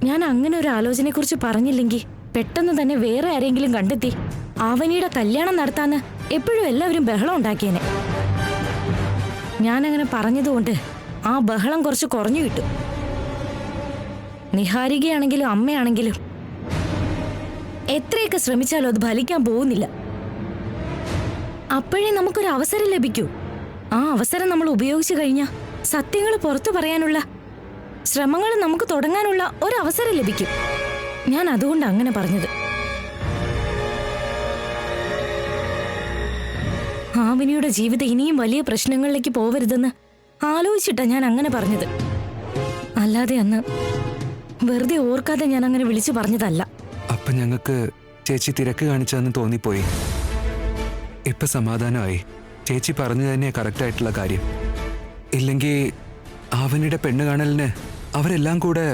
ഞാൻ അങ്ങനെ ഒരു ആലോചനയെക്കുറിച്ച് പറഞ്ഞില്ലെങ്കിൽ പെട്ടെന്ന് തന്നെ വേറെ ആരെങ്കിലും കണ്ടെത്തി ആവനിയുടെ കല്യാണം നടത്താന്ന് എപ്പോഴും എല്ലാവരും ബഹളം ഉണ്ടാക്കിയേനെ. ഞാനങ്ങനെ പറഞ്ഞതുകൊണ്ട് ആ ബഹളം കുറച്ച് കുറഞ്ഞു കിട്ടും. നിഹാരികയാണെങ്കിലും അമ്മയാണെങ്കിലും എത്രയൊക്കെ ശ്രമിച്ചാലും അത് ഫലിക്കാൻ പോകുന്നില്ല. അപ്പോഴേ നമുക്കൊരു അവസരം ലഭിക്കൂ. ആ അവസരം നമ്മൾ ഉപയോഗിച്ചു കഴിഞ്ഞാൽ സത്യങ്ങൾ പുറത്തു പറയാനുള്ള ശ്രമങ്ങൾ നമുക്ക് തുടങ്ങാനുള്ള ഒരു അവസരം ലഭിക്കും. ഞാൻ അതുകൊണ്ട് അങ്ങനെ പറഞ്ഞത്. ആവിനിയുടെ ജീവിതം ഇനിയും വലിയ പ്രശ്നങ്ങളിലേക്ക് പോവരുതെന്ന് ആലോചിച്ചിട്ടാ ഞാൻ അങ്ങനെ പറഞ്ഞത്. അല്ലാതെ അന്ന് വെറുതെ ഓർക്കാതെ ഞാൻ അങ്ങനെ വിളിച്ചു പറഞ്ഞതല്ല. അപ്പൊ ഞങ്ങൾക്ക് ചേച്ചി തിരക്ക് കാണിച്ചതെന്ന് തോന്നിപ്പോയി. ഇപ്പൊ സമാധാനമായി. ചേച്ചി പറഞ്ഞു തന്നെയാ കറക്റ്റ് ആയിട്ടുള്ള കാര്യം. ഇല്ലെങ്കിൽ ആവനിയുടെ പെണ്ണ് കാണലിന് അവരെല്ലാം കൂടെ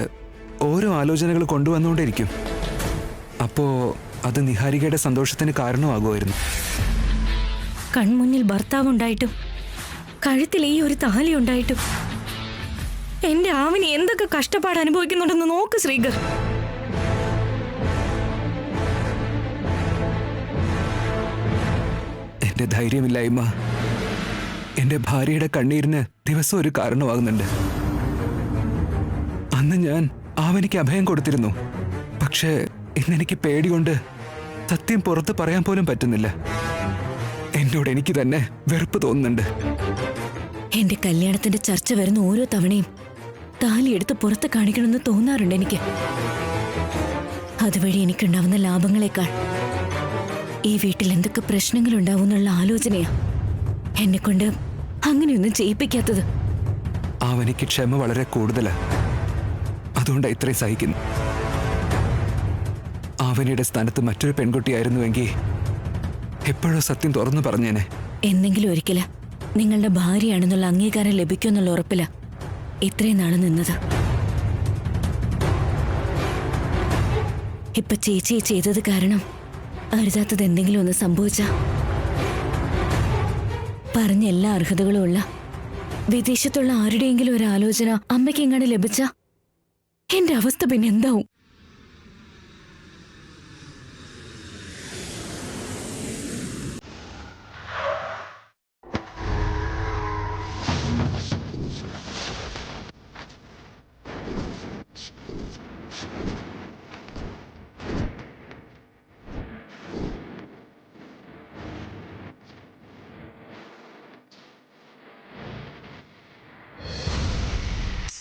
ഓരോ ആലോചനകൾ കൊണ്ടുവന്നുകൊണ്ടിരിക്കും. അപ്പോ അത് നിഹാരികയുടെ സന്തോഷത്തിന് കാരണമാകുമായിരുന്നു. കൺമുന്നിൽ ഭർത്താവുണ്ടായിട്ടും കഴുത്തിൽ ഈ ഒരു താലി ഉണ്ടായിട്ടും എന്റെ ആവിനി എന്തൊക്കെ കഷ്ടപ്പാട് അനുഭവിക്കുന്നുണ്ടെന്ന് നോക്ക് ശ്രീകർ. എന്റെ ധൈര്യമില്ലായ്മ എന്റെ ഭാര്യയുടെ കണ്ണീരിന് ദിവസം ഒരു കാരണമാകുന്നുണ്ട്. അന്ന് ഞാൻ ആവനിക്ക് അഭയം കൊടുത്തിരുന്നു. പക്ഷേ ഇന്നെനിക്ക് പേടികൊണ്ട് സത്യം പുറത്ത് പറയാൻ പോലും പറ്റുന്നില്ല. എന്നോട് എനിക്ക് തന്നെ വെറുപ്പ് തോന്നുന്നുണ്ട്. എന്റെ കല്യാണത്തിന്റെ ചർച്ച വരുന്ന ഓരോ തവണയും താലി എടുത്ത് പുറത്ത് കാണിക്കണമെന്ന് തോന്നാറുണ്ട് എനിക്ക്. അതുവഴി എനിക്കുണ്ടാവുന്ന ലാഭങ്ങളെക്കാൾ ഈ വീട്ടിൽ എന്തൊക്കെ പ്രശ്നങ്ങൾ ഉണ്ടാവുന്നുള്ള ആലോചനയാ എന്നെ കൊണ്ട് അങ്ങനെയൊന്നും ചെയ്യിപ്പിക്കാത്തത്. ആവനിക്ക് ക്ഷമ വളരെ കൂടുതലാ. അതുകൊണ്ടാണ് ഇത്രയും സഹിക്കുന്നു. ആവനിയുടെ സ്ഥാനത്ത് മറ്റൊരു പെൺകുട്ടിയായിരുന്നുവെങ്കിൽ എപ്പോഴോ സത്യം തുറന്നു പറഞ്ഞേനെ. എന്തെങ്കിലും ഒരിക്കല് നിങ്ങളുടെ ഭാര്യയാണെന്നുള്ള അംഗീകാരം ലഭിക്കുമെന്നുള്ള ഉറപ്പില്ല ഇത്രയും നാള് നിന്നത്. ഇപ്പൊ ചേച്ചി ചെയ്തത് കാരണം അരുതാത്തത് എന്തെങ്കിലും ഒന്ന് സംഭവിച്ച പറഞ്ഞ എല്ലാ അർഹതകളും ഉള്ള വിദേശത്തുള്ള ആരുടെയെങ്കിലും ഒരു ആലോചന അമ്മയ്ക്ക് എങ്ങനെ ലഭിച്ച എന്റെ അവസ്ഥ പിന്നെ എന്താവും?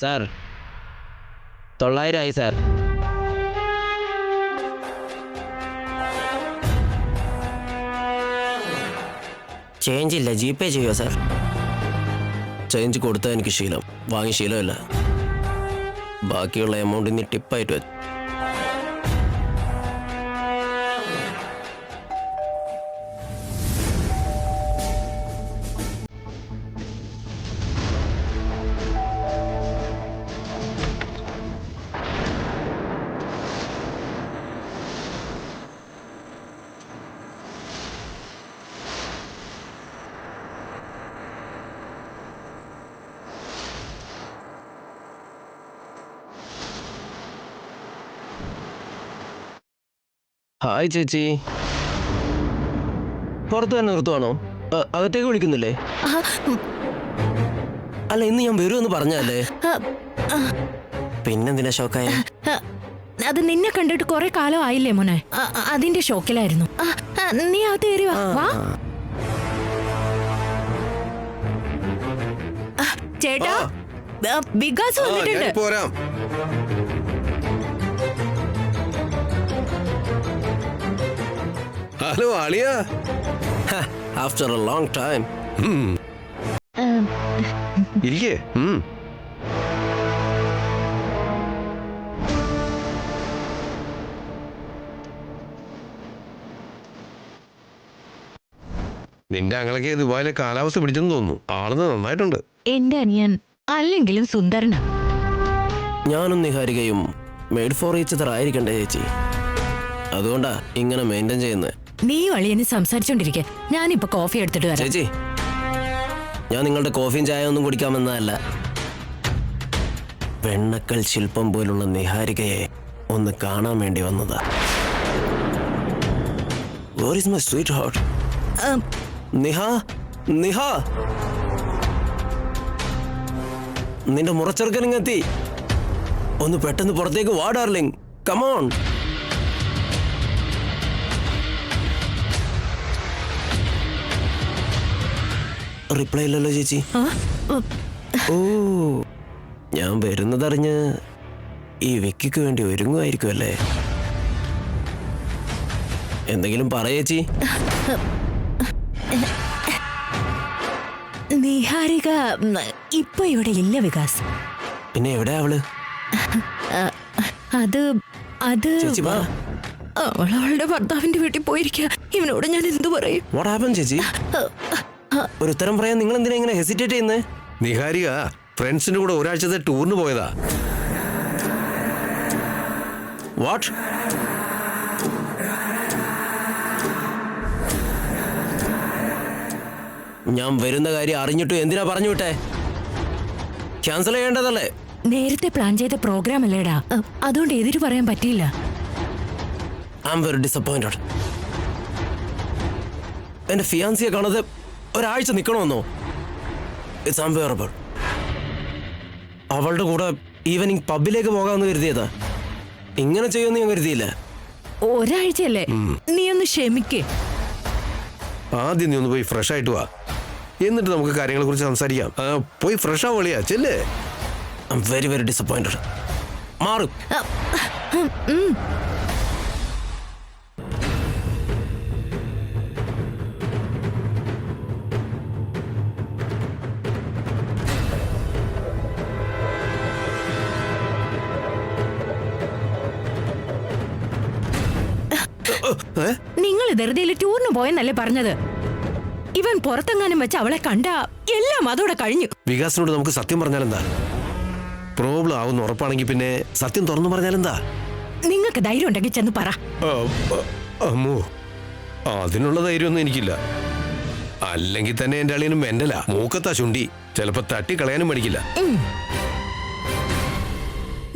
സാർ 900 ആയി സാർ. ചേഞ്ച് ഇല്ല, ജി പേ ചെയ്യുമോ സാർ? ചേഞ്ച് കൊടുത്താൽ എനിക്ക് ശീലം, വാങ്ങി ശീലമല്ല. ബാക്കിയുള്ള എമൗണ്ട് ഇനി ടിപ്പായിട്ട് വരും. ഹായ് ചേച്ചി. പുറത്ത് തന്നെ നിർത്തുവാണോ? അകത്തേക്ക് വിളിക്കുന്നില്ലേ? അല്ല, ഇന്ന് ഞാൻ വരുമെന്ന് പറഞ്ഞല്ലേ. പിന്നെന്തിനാ ഷോക്കായ? അത് നിന്നെ കണ്ടിട്ട് കുറെ കാലം ആയില്ലേ മോനെ, അതിന്റെ ഷോക്കിലായിരുന്നു. നീ അകത്ത് കയറി വാ. ചേട്ടാ, വികാസ് വന്നിട്ടുണ്ട്. ഹലോ ആളിയ. After a long time. ഇരിക്കേ. നിന്റെ അങ്ങളൊക്കെ ദുബായിലെ കാലാവസ്ഥ പിടിച്ചെന്ന് തോന്നുന്നു. ആളെന്ന് നന്നായിട്ടുണ്ട്. എന്റെ അനിയൻ അല്ലെങ്കിലും സുന്ദരനാ. ഞാനും നിഹാരികയും മെയ്ഡ് ഫോർ ഈച്ച് അതർ ആയിരിക്കണ്ടേ ചേച്ചി? അതുകൊണ്ടാ ഇങ്ങനെ മെയിൻറ്റെയിൻ ചെയ്യുന്നത്. നീ അളിയന് സംസാരിച്ചോണ്ടിരിക്കെ, ഞാനിപ്പോ കോഫി എടുത്തിട്ട് വരാം. ചേച്ചി, ഞാൻ നിങ്ങളുടെ കോഫിയും ചായ ഒന്നും കുടിക്കാമെന്നല്ല. വെണ്ണക്കൽ ശില്പം പോലുള്ള നിഹാരികയെ ഒന്ന് കാണാൻ വേണ്ടി വന്നതാ. Where is my sweetheart? Niha, Niha, നിന്റെ മുറച്ചെറുക്കനിങ്ങെത്തി. ഒന്ന് പെട്ടെന്ന് പുറത്തേക്ക് വാ ഡാർലിംഗ്. കമോൺ. റിപ്ലൈ ഇല്ലല്ലോ ചേച്ചി. ഓ, ഞാൻ വരുന്നതറിഞ്ഞ് ഈ വിക്കിക്ക് വേണ്ടി ഒരുങ്ങുമായിരിക്കും അല്ലേ? എന്തെങ്കിലും പറയേച്ചി. നിഹാരിക ഇപ്പൊ ഇവിടെ ഇല്ല വികാസ്. പിന്നെ എവിടെയാ അവള്? അത് അത് ചേച്ചി വാ. അവളുടെ ഭർത്താവിന്റെ വീട്ടിൽ പോയിരിക്കുക. ഇവനോട് ഞാൻ എന്തു പറയും? വാട്ട് ഹാപ്പൻ ചേച്ചി? ഒരു ഉത്തരം പറയാൻ നിങ്ങൾ എന്തിനാ ഇങ്ങനെ ഹെസിറ്റേറ്റ് ചെയ്യുന്നത്? നിഹാരിക ഫ്രണ്ട്സിന്റെ കൂടെ ഒരാഴ്ചത്തെ ടൂറിന് പോയതാ. വാട്ട്? ഞാൻ വരുന്ന കാര്യം അറിഞ്ഞിട്ടും എന്തിനാ പറഞ്ഞു വിട്ടേ? ക്യാൻസൽ ചെയ്യേണ്ടതല്ലേ? നേരത്തെ പ്ലാൻ ചെയ്ത പ്രോഗ്രാം അല്ലേടാ, അതുകൊണ്ട് എതിര് പറയാൻ പറ്റിയില്ല. I am very disappointed. എന്റെ ഫിയാൻസിയെ കാണാതെ ഒരാഴ്ച നിൽക്കണമെന്നോ? It's unbearable. അവളുടെ കൂടെ ഈവനിങ് പബ്ബിലേക്ക് പോകാമെന്ന് കരുതിയതാ. ഇങ്ങനെ ചെയ്യുമെന്ന് ഞാൻ കരുതിയില്ല. ഒരാഴ്ചയല്ലേ, നീ ഒന്ന് ക്ഷമിക്കേ. ആദ്യം നീ ഒന്ന് പോയി ഫ്രഷ് ആയിട്ട് വാ, എന്നിട്ട് നമുക്ക് കാര്യങ്ങളെ കുറിച്ച് സംസാരിക്കാം. പോയി ഫ്രഷ് ആവളിയാ, ചെല്ലേ. I am very very disappointed. മാറും. നിങ്ങൾ വെറുതെ ടൂറിന് പോയെന്നല്ലേ പറഞ്ഞത്? ഇവൻ പുറത്തെങ്ങാനും വെച്ച് അവളെ കണ്ട എല്ലാം അതോടെ കഴിഞ്ഞു. വികാസിനോട് നമുക്ക് സത്യം പറഞ്ഞാലെന്താ? പ്രോബ്ലം ആവുന്ന ഉറപ്പാണെങ്കിൽ പിന്നെ സത്യം തുറന്നു പറഞ്ഞാലെന്താ? നിങ്ങൾക്ക് ധൈര്യം ഉണ്ടെങ്കിൽ ചെന്ന് പറ. അമ്മോ, അതിനുള്ള ധൈര്യമൊന്നും എനിക്കില്ല. അല്ലെങ്കിൽ തന്നെ എന്റെ അളിയനും മെന്റലാ, മൂക്കത്താ ചുണ്ടി, ചിലപ്പോ തട്ടിക്കളയാനും പഠിക്കില്ല.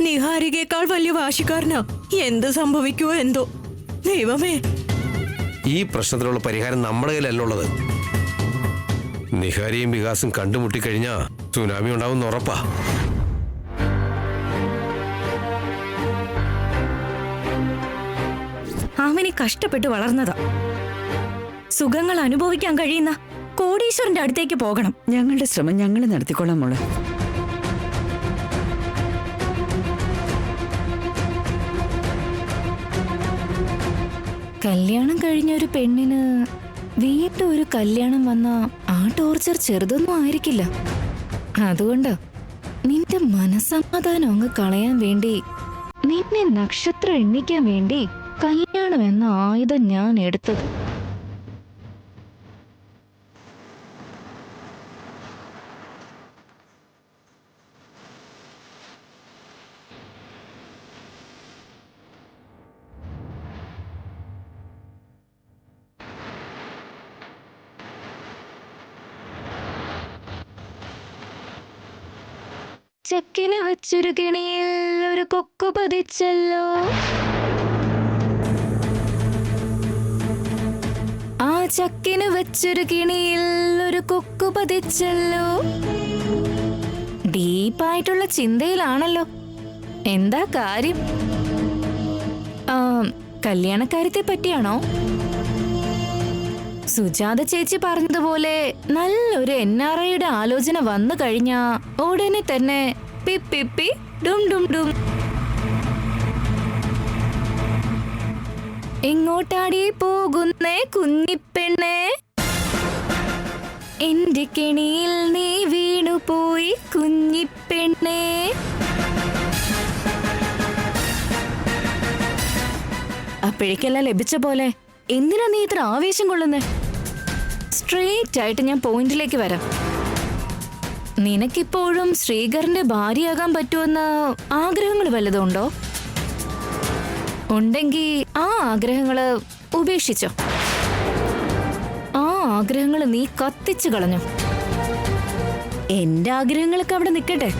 നിഹാരികേക്കാൾ വലിയ വാശിക്കാരനാ. എന്ത് സംഭവിക്കുവോ എന്തോ ദൈവമേ. ഈ പ്രശ്നത്തിനുള്ള പരിഹാരം നമ്മുടെ കയ്യിലല്ല ഉള്ളത്. നിഹാരിയും വികാസും കണ്ടുമുട്ടിക്കഴിഞ്ഞാ സുനാമി ഉണ്ടാവുന്ന ഉറപ്പാ. അവന് കഷ്ടപ്പെട്ട് വളർന്നതാ. സുഖങ്ങൾ അനുഭവിക്കാൻ കഴിയുന്ന കോടീശ്വരന്റെ അടുത്തേക്ക് പോകണം. ഞങ്ങളുടെ ശ്രമം ഞങ്ങൾ നടത്തിക്കൊള്ളാം മോളെ. കല്യാണം കഴിഞ്ഞ ഒരു പെണ്ണിന് വീണ്ടും ഒരു കല്യാണം വന്ന ആ ടോർച്ചർ ചെറുതൊന്നും ആയിരിക്കില്ല. അതുകൊണ്ട് നിന്റെ മനസ്സമാധാനം അങ്ങ് കളയാൻ വേണ്ടി, നിന്നെ നക്ഷത്രം എണ്ണിക്കാൻ വേണ്ടി കല്യാണം എന്ന ആയുധം ഞാൻ എടുത്തത്. ചക്കിന് വെച്ചൊരു കിണിയിൽ ഒരു കൊക്കു പതിച്ചല്ലോ. ആ ചക്കിന് വെച്ചൊരു കിണിയിൽ ഒരു കൊക്കു പതിച്ചല്ലോ. ഡീപ്പായിട്ടുള്ള ചിന്തയിലാണല്ലോ. എന്താ കാര്യം? കല്യാണക്കാര്യത്തെ പറ്റിയാണോ? സുജാത ചേച്ചി പറഞ്ഞതുപോലെ നല്ലൊരു NRIയുടെ ആലോചന വന്നു കഴിഞ്ഞാ ഉടനെ തന്നെ പിപ്പി ഡും ഡും ഡും. എങ്ങോട്ടാടി പോകുന്നേ കുഞ്ഞിപ്പെണ്ണേ? എന്റെ കെണിയിൽ നീ വീണുപോയി കുഞ്ഞിപ്പെണ്ണേ. അപ്പോഴേക്കെല്ലാം ലഭിച്ച പോലെ എന്തിനാ നീ ഇത്ര ആവേശം കൊള്ളുന്നേ? സ്ട്രെയിറ്റ് ആയിട്ട് ഞാൻ പോയിന്റിലേക്ക് വരാം. നിനക്കിപ്പോഴും ശ്രീകറിന്റെ ഭാര്യയാകാൻ പറ്റുമെന്ന് ആഗ്രഹങ്ങൾ വല്ലതും ഉണ്ടോ? ഉണ്ടെങ്കിൽ ആ ആഗ്രഹങ്ങള് ഉപേക്ഷിച്ചോ. ആ ആഗ്രഹങ്ങൾ നീ കത്തിച്ചു കളഞ്ഞു. എന്റെ ആഗ്രഹങ്ങളൊക്കെ അവിടെ നിൽക്കട്ടെ.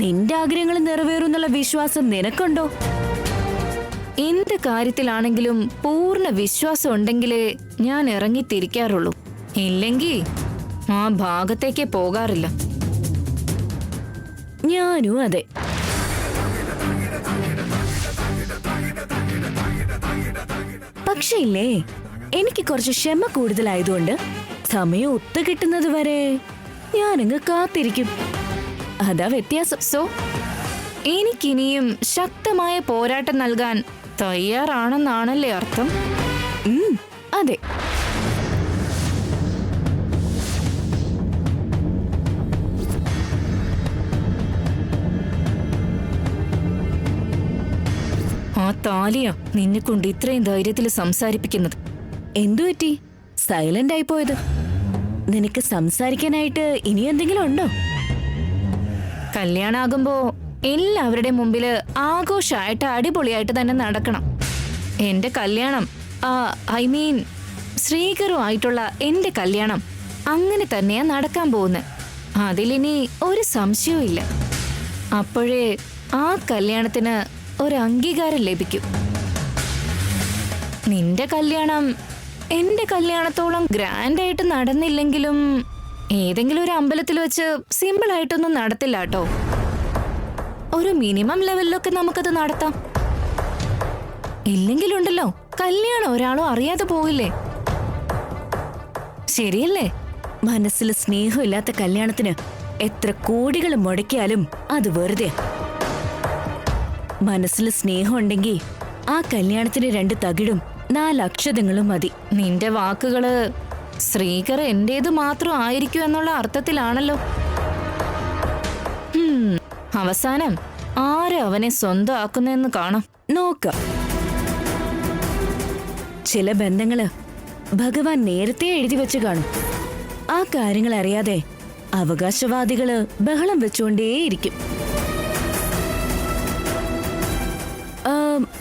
നിന്റെ ആഗ്രഹങ്ങൾ നിറവേറുന്നുള്ള വിശ്വാസം നിനക്കുണ്ടോ? എന്ത് കാര്യത്തിലാണെങ്കിലും പൂർണ്ണ വിശ്വാസം ഉണ്ടെങ്കിലേ ഞാൻ ഇറങ്ങിത്തിരിക്കാറുള്ളൂ. ഇല്ലെങ്കിൽ ആ ഭാഗത്തേക്കേ പോകാറില്ല. ഞാനും അതെ. പക്ഷേ ഇല്ലേ, എനിക്ക് കുറച്ച് ക്ഷമ കൂടുതലായതുകൊണ്ട് സമയം ഒത്തു കിട്ടുന്നത് വരെ ഞാനങ്ങ് കാത്തിരിക്കും. അതാ വ്യത്യാസം. സോ എനിക്കിനിയും ശക്തമായ പോരാട്ടം നൽകാൻ തയ്യാറാണെന്നാണല്ലേ അർത്ഥം? അതെ. ആ താലിയാ നിന്നെ കൊണ്ട് ഇത്രയും ധൈര്യത്തിൽ സംസാരിപ്പിക്കുന്നത്. എന്തു പറ്റി സൈലന്റ് ആയി പോയത്? നിനക്ക് സംസാരിക്കാനായിട്ട് ഇനി എന്തെങ്കിലും ഉണ്ടോ? കല്യാണാകുമ്പോ എല്ലാവരുടെ മുമ്പില് ആഘോഷമായിട്ട് അടിപൊളിയായിട്ട് തന്നെ നടക്കണം. എന്റെ കല്യാണം, ഐ മീൻ ശ്രീകറുമായിട്ടുള്ള എന്റെ കല്യാണം അങ്ങനെ തന്നെയാ നടക്കാൻ പോകുന്നത്. അതിലിനി ഒരു സംശയവും ഇല്ല. അപ്പോഴേ ആ കല്യാണത്തിന് ഒരു അംഗീകാരം ലഭിക്കും. നിന്റെ കല്യാണം എന്റെ കല്യാണത്തോളം ഗ്രാൻഡായിട്ട് നടന്നില്ലെങ്കിലും ഏതെങ്കിലും ഒരു അമ്പലത്തിൽ വെച്ച് സിമ്പിൾ ആയിട്ടൊന്നും നടത്തില്ല കേട്ടോ. ഒരു മിനിമം ലെവലിലൊക്കെ നമുക്കത് നടത്താം. ഇല്ലെങ്കിലുണ്ടല്ലോ കല്യാണം ഒരാളും അറിയാതെ പോവില്ലേ? ശരിയല്ലേ? മനസ്സിൽ സ്നേഹമില്ലാത്ത കല്യാണത്തിന് എത്ര കോടികൾ മുടക്കിയാലും അത് വെറുതെ. മനസ്സിൽ സ്നേഹം ഉണ്ടെങ്കിൽ ആ കല്യാണത്തിന് 2 തകിടും 4 അക്ഷതങ്ങളും മതി. നിന്റെ വാക്കുകള് ശ്രീകർ എന്റേത് മാത്രം ആയിരിക്കും എന്നുള്ള അർത്ഥത്തിലാണല്ലോ. അവസാനം ആരും അവനെ സ്വന്തമാക്കുന്നെന്ന് കാണാം. നോക്കാം. ചില ബന്ധങ്ങള് ഭഗവാൻ നേരത്തെ എഴുതി വെച്ച് കാണും. ആ കാര്യങ്ങൾ അറിയാതെ അവകാശവാദികള് ബഹളം വെച്ചുകൊണ്ടേയിരിക്കും.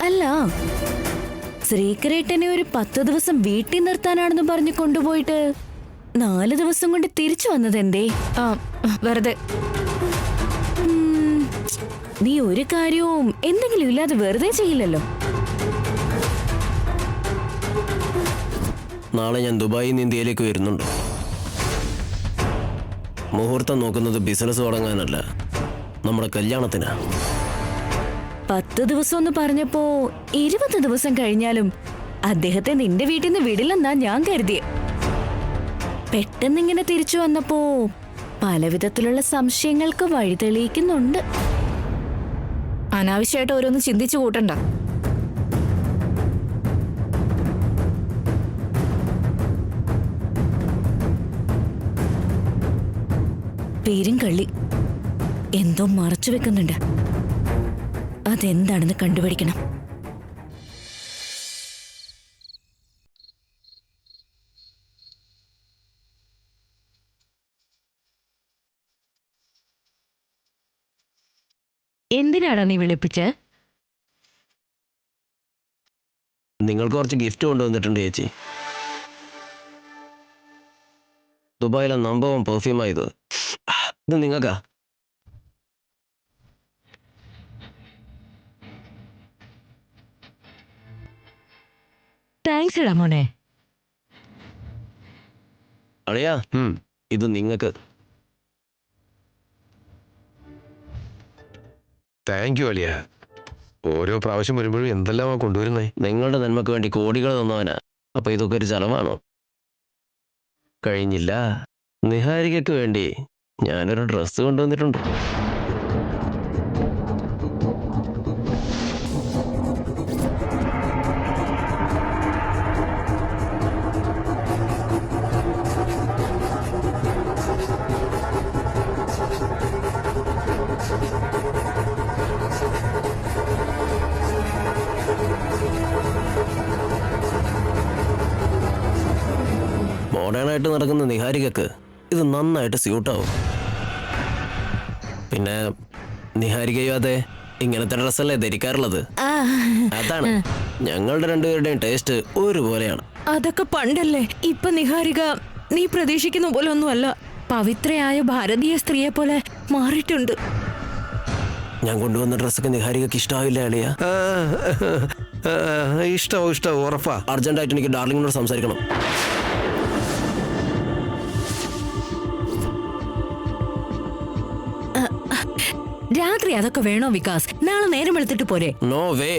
അല്ല, ശ്രീകരേട്ടനെ ഒരു 10 ദിവസം വീട്ടിൽ നിർത്താനാണെന്ന് പറഞ്ഞു കൊണ്ടുപോയിട്ട് 4 ദിവസം കൊണ്ട് തിരിച്ചു വന്നതെന്തേ? വെറുതെ. നീ ഒരു കാര്യവും എന്തെങ്കിലും ഇല്ലാതെ വെറുതെ ചെയ്യില്ലല്ലോ. നാളെ ഞാൻ ദുബായിൽ നിന്ന് ഇന്ത്യയിലേക്ക് വരുന്നുണ്ട്. മുഹൂർത്തം നോക്കുന്നത് ബിസിനസ് തുടങ്ങാനല്ല, നമ്മുടെ കല്യാണത്തിനാ. 10 ദിവസം എന്ന് പറഞ്ഞപ്പോ 20 ദിവസം കഴിഞ്ഞാലും അദ്ദേഹത്തെ നിന്റെ വീട്ടിൽ നിന്ന് വിടില്ലെന്നാ ഞാൻ കരുതിയെ. പെട്ടെന്നിങ്ങനെ തിരിച്ചു വന്നപ്പോ പലവിധത്തിലുള്ള സംശയങ്ങൾക്ക് വഴിതെളിയിക്കുന്നുണ്ട്. അനാവശ്യമായിട്ട് ഓരോന്ന് ചിന്തിച്ചു കൂട്ടണ്ട. പേരും കള്ളി എന്തോ മറച്ചു വെക്കുന്നുണ്ട്. അതെന്താണെന്ന് കണ്ടുപിടിക്കണം. എന്തിനാണ് നീ വിളിപ്പിച്ച്? നിങ്ങൾക്ക് കുറച്ച് ഗിഫ്റ്റ് കൊണ്ടുവന്നിട്ടുണ്ട് ചേച്ചി. ദുബായിലെ നമ്പർ 1 പെർഫ്യൂമായത്. ഇത് നിങ്ങൾക്കാ. താങ്ക്സ് ഇടാ മോനെ. അളിയാ, ഇത് നിങ്ങൾക്ക്. താങ്ക് യു അളിയ. ഓരോ പ്രാവശ്യം വരുമ്പോഴും എന്തെല്ലാമാ കൊണ്ടുവരുന്നേ. നിങ്ങളുടെ നന്മക്ക് വേണ്ടി കോടികൾ തന്നവനാ. അപ്പൊ ഇതൊക്കെ ഒരു ചെലവാണോ? കഴിഞ്ഞില്ല. നിഹാരികയ്ക്ക് വേണ്ടി ഞാനൊരു ഡ്രസ്സ് കൊണ്ടുവന്നിട്ടുണ്ട്. മോഡേണായിട്ട് നടക്കുന്ന നിഹാരികക്ക് ഇത് നന്നായിട്ട് സ്യൂട്ടാവും. പിന്നെ നിഹാരികയോ അതെ ഇങ്ങനത്തെ ഡ്രസ്സല്ലേ ധരിക്കാറുള്ളത്. അതാണ് ഞങ്ങളുടെ രണ്ടുപേരുടെയും ടേസ്റ്റ് ഒരുപോലെയാണ്. അതൊക്കെ പണ്ടല്ലേ. ഇപ്പൊ നിഹാരിക നീ പ്രതീക്ഷിക്കുന്ന പോലെ ഒന്നുമല്ല. പവിത്രയായ ഭാരതീയ സ്ത്രീയെ പോലെ മാറിയിട്ടുണ്ട്. ഞാൻ കൊണ്ടുവന്ന ഡ്രസ്സൊക്കെ നിഹാരികക്ക് ഇഷ്ടാവില്ല അളിയ. ഇഷ്ടാവും ഉറപ്പാ. അർജന്റായിട്ട് എനിക്ക് ഡാർലിങ്ങിനോട് സംസാരിക്കണം. രാത്രി അതൊക്കെ വേണോ വികാസ്? നാളെ നേരം വെളുത്തിട്ട് പോരെ? നോ വേ,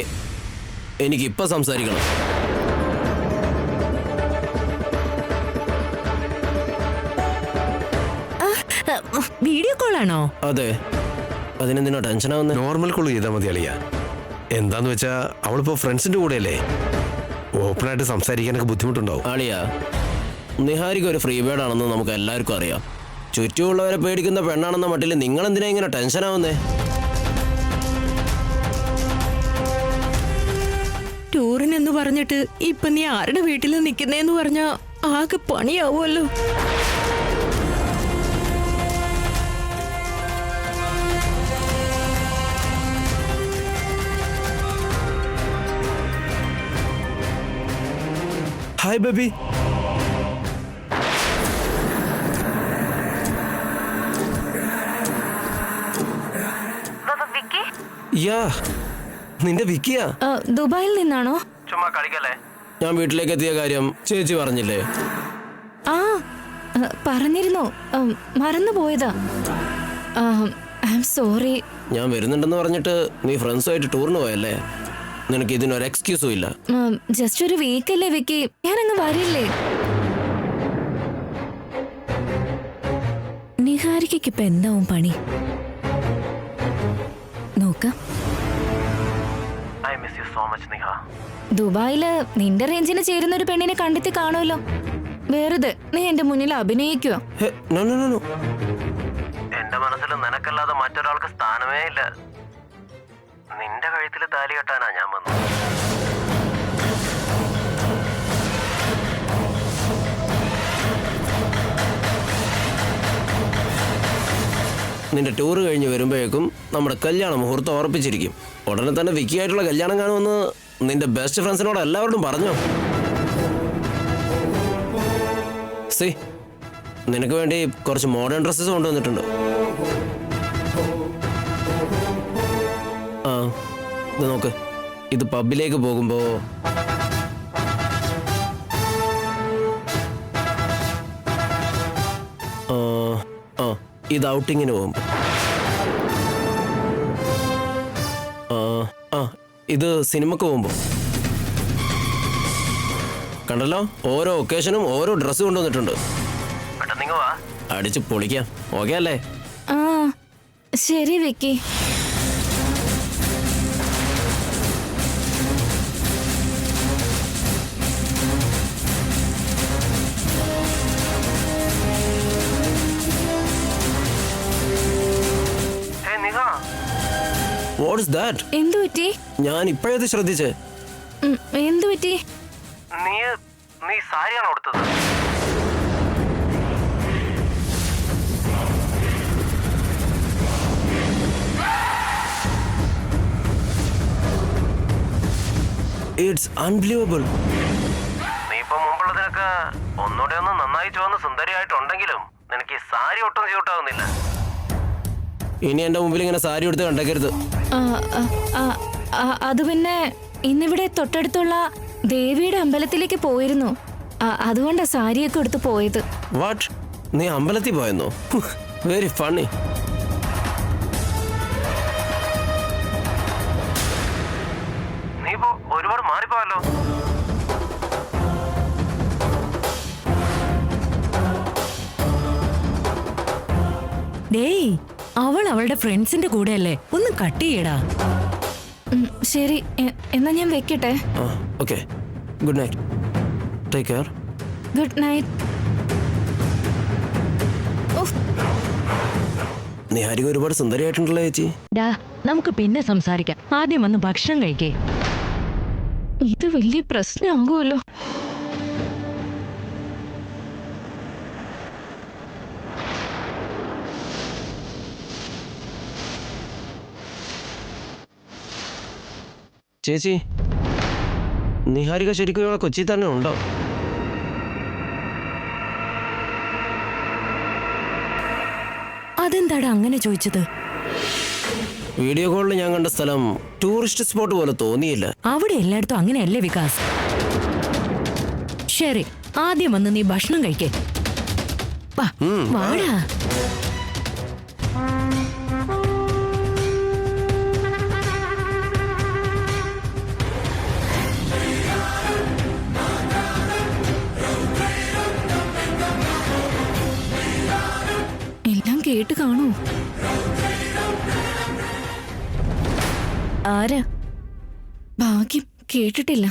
എനിക്ക് ഇപ്പൊ സംസാരിക്കണം. വീഡിയോ കോളാണോ? അതെ, അതിനെന്തിനാ ടെൻഷനാവുന്നേ? നോർമൽ കോൾ ചെയ്താൽ മതി അളിയ. എന്താന്ന് വെച്ചാ അവളിപ്പോ ഫ്രണ്ട്സിന്റെ കൂടെയല്ലേ, ഓപ്പണായിട്ട് സംസാരിക്കാനൊക്കെ ബുദ്ധിമുട്ടുണ്ടാവും. ആളിയ, നിഹാരിക ഒരു ഫ്രീ ബേർഡ് ആണെന്ന് നമുക്ക് എല്ലാവർക്കും അറിയാം. ചുറ്റുമുള്ളവരെ പേടിക്കുന്ന പെണ്ണാണെന്ന മട്ടിൽ നിങ്ങൾ എന്തിനാ ഇങ്ങനെ ടെൻഷനാവുന്നേ? ടൂറിനെന്ന് പറഞ്ഞിട്ട് ഇപ്പൊ നീ ആരുടെ വീട്ടിൽ നിൽക്കുന്നേന്ന് പറഞ്ഞാ ആകെ പണിയാവുമല്ലോ. Hi baby. യാ, നിന്റെ വിക്കിയാ? ദുബായിൽ നിന്നാണോ? ചുമ്മാ കളിക്കല്ലേ. ഞാൻ വീട്ടിലേക്ക് എത്തിയ കാര്യം ചേച്ചി പറഞ്ഞില്ലേ? ആ പറഞ്ഞിരുന്നു, മറന്നുപോയതാ. I am sorry. ഞാൻ വരുന്നുണ്ടെന്ന് പറഞ്ഞിട്ട് നീ ഫ്രണ്ട്സുമായിട്ട് ടൂറിന് പോയല്ലേ? നിനക്ക് ഇതിനൊരു എക്സ്ക്യൂസും ഇല്ല. ജസ്റ്റ് ഒരു വീക്കല്ലേ വിക്കി, ഞാനങ്ങ് വരില്ലേ. നിഹാരികയ്ക്ക് ഇപ്പൊ എന്താവും പണി നോക്കാം. ദുബായില് നിന്റെ റേഞ്ചിന് ചേരുന്ന ഒരു പെണ്ണിനെ കണ്ടെത്തി കാണുമല്ലോ. വെറുതെ നീ എന്റെ മുന്നിൽ അഭിനയിക്കുക. എന്റെ മനസ്സിൽ നിനക്കല്ലാതെ മറ്റൊരാൾക്ക് സ്ഥാനമേ ഇല്ല. നിന്റെ കഴുത്തിൽ താലി കെട്ടാനാ ഞാൻ വന്നത്. നിന്റെ ടൂർ കഴിഞ്ഞ് വരുമ്പോഴേക്കും നമ്മുടെ കല്യാണ മുഹൂർത്തം ഉറപ്പിച്ചിരിക്കും. ഉടനെ തന്നെ വിക്കിയായിട്ടുള്ള കല്യാണം കാണുമെന്ന് നിന്റെ ബെസ്റ്റ് ഫ്രണ്ട്സിനോട് എല്ലാവരോടും പറഞ്ഞോ? സി, നിനക്ക് വേണ്ടി കുറച്ച് മോഡേൺ ഡ്രസ്സസ് കൊണ്ടുവന്നിട്ടുണ്ട്. ആ, ഇത് നോക്ക്. ഇത് പബ്ബിലേക്ക് പോകുമ്പോ ഇത് ഔട്ടിങ്ങിന് പോകുമ്പോ, ഇത് സിനിമക്ക് പോകുമ്പോ. കണ്ടല്ലോ, ഓരോ ഒക്കേഷനും ഓരോ ഡ്രസ്സ് കൊണ്ടുവന്നിട്ടുണ്ട്. അടിച്ച് പൊളിക്കാം. ഓക്കെ അല്ലേ? ആ ശരി വിക്കി. What is that? എന്തു പറ്റി? ഞാൻ ഇപ്പോഴത് ശ്രദ്ധിച്ചേ. എന്തു പറ്റി? നീ സാരിയാണോ കൊടുത്തത്? It's unbelievable. നീ ഇപ്പൊ മുമ്പുള്ളതിനൊക്കെ ഒന്നുകൂടെ ഒന്ന് നന്നായി ചുവന്ന് സുന്ദരിയായിട്ടുണ്ടെങ്കിലും നിനക്ക് ഈ സാരി ഒട്ടും സ്യൂട്ടാവുന്നില്ല. ഇനി എന്റെ മുമ്പിൽ ഇങ്ങനെ സാരി എടുത്ത് കണ്ടേക്കരുത്. അത് പിന്നെ ഇന്നിവിടെ തൊട്ടടുത്തുള്ള ദേവിയുടെ അമ്പലത്തിലേക്ക് പോയിരുന്നു. അതുകൊണ്ടാ സാരിയൊക്കെ എടുത്ത് പോയത്. വാട്ട്? നീ അമ്പലത്തിൽ പോയെന്നോ? Very funny. നീ ഇപ്പോ ഒരുപാട് മാറിപ്പോയല്ലോ. ഡേയ്, അവൾ അവളുടെ ഫ്രണ്ട്സിന്റെ കൂടെയല്ലേ, ഒന്ന് കട്ട് ചെയ്യടാ. ശരി, എന്നാ ഞാൻ വെക്കട്ടെ. Okay, good night. Take care. Good night. Niharika ഒരുപാട് സുന്ദരിയായിട്ടുണ്ടല്ലോ ചേച്ചി. നമുക്ക് പിന്നെ സംസാരിക്കാം. ആദ്യം വന്ന് ഭക്ഷണം കഴിക്കേ. ഇത് വലിയ പ്രശ്നമാകുമല്ലോ. ചേച്ചി, നിഹാരിക ശരിക്കും ഇവിടെ കൊച്ചി തന്നെ ഉണ്ടോ? അതെന്താടാ അങ്ങനെ ചോദിച്ചത്? വീഡിയോ കോളിൽ ഞാൻ കണ്ട സ്ഥലം ടൂറിസ്റ്റ് സ്പോട്ട് പോലെ തോന്നിയില്ല. അവിടെ എല്ലായിടത്തും അങ്ങനെയല്ലേ വികാസ്? ശരി, ആദ്യം വന്ന് നീ ഭക്ഷണം കഴിക്കേ. വാടാ. എല്ലാം കേട്ട് കാണൂ. ആരാ? ഭാഗ്യം കേട്ടിട്ടില്ല.